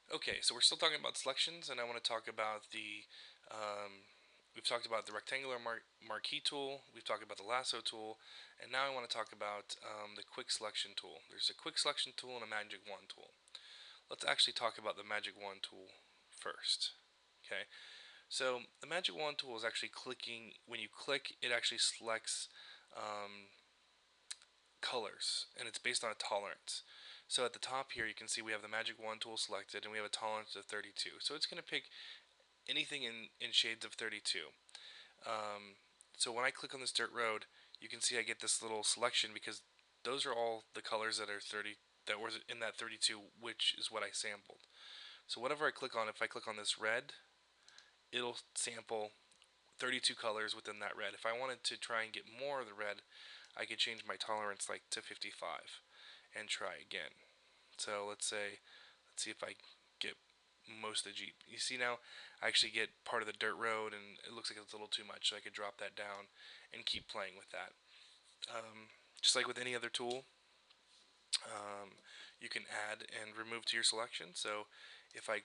Okay, so we're still talking about selections, and I want to talk about we've talked about the rectangular marquee tool, we've talked about the lasso tool, and now I want to talk about the quick selection tool. There's a quick selection tool and a magic wand tool. Let's actually talk about the magic wand tool first. Okay, so the magic wand tool is actually clicking. When you click, it actually selects um, colors, and it's based on a tolerance. So at the top here, you can see we have the magic wand tool selected, and we have a tolerance of 32. So it's going to pick anything in shades of 32. Um, so when I click on this dirt road, you can see I get this little selection because those are all the colors that are 30 that was in that 32, which is what I sampled. So whatever I click on, if I click on this red, it'll sample 32 colors within that red. If I wanted to try and get more of the red, I could change my tolerance like to 55 and try again. So let's see if I get most of the Jeep. You see now, I actually get part of the dirt road, and it looks like it's a little too much, so I could drop that down and keep playing with that. Just like with any other tool, um, you can add and remove to your selection. So if I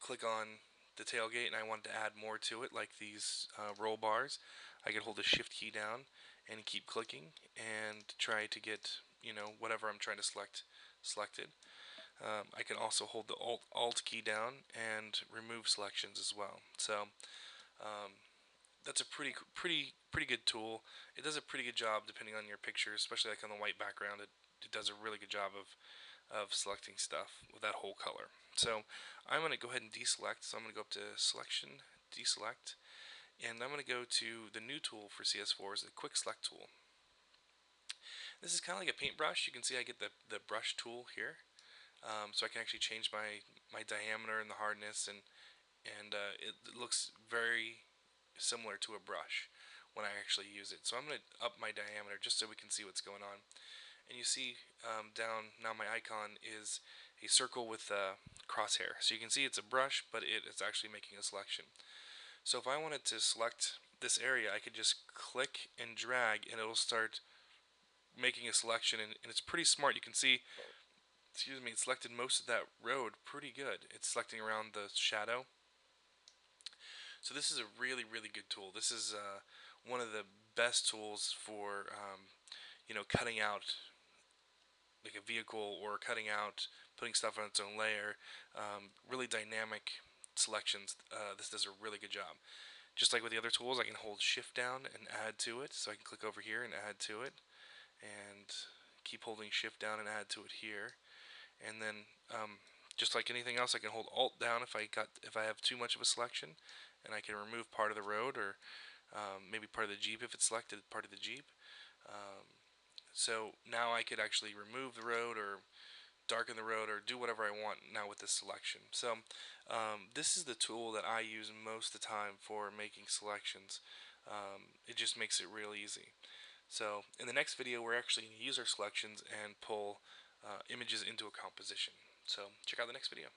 click on the tailgate and I want to add more to it, like these roll bars, I can hold the shift key down and keep clicking and try to get whatever I'm trying to select selected. I can also hold the alt key down and remove selections as well. So um, that's a pretty good tool. It does a pretty good job depending on your picture, especially like on the white background. It does a really good job of selecting stuff with that whole color. So I'm going to go ahead and deselect. So I'm going to go up to selection, deselect, and I'm going to go to the new tool for CS4 is the quick select tool. This is kind of like a paintbrush. You can see I get the brush tool here. So I can actually change my diameter and the hardness, and it looks very similar to a brush when I actually use it. So I'm going to up my diameter just so we can see what's going on. And you see down now my icon is a circle with a crosshair. So you can see it's a brush, but it is actually making a selection. So if I wanted to select this area, I could just click and drag, and it'll start making a selection. And it's pretty smart. You can see, excuse me, it selected most of that road pretty good. It's selecting around the shadow. So this is a really good tool. This is one of the best tools for cutting out like a vehicle or cutting out, putting stuff on its own layer. Really dynamic selections. This does a really good job. Just like with the other tools, I can hold shift down and add to it. So I can click over here and add to it, and keep holding shift down and add to it here. And then just like anything else, I can hold alt down if I have too much of a selection, and I can remove part of the road or maybe part of the Jeep if it's selected part of the Jeep. Um, so now I could actually remove the road or darken the road or do whatever I want now with this selection. So this is the tool that I use most of the time for making selections. It just makes it real easy. So in the next video, we're actually going to use our selections and pull images into a composition. So check out the next video.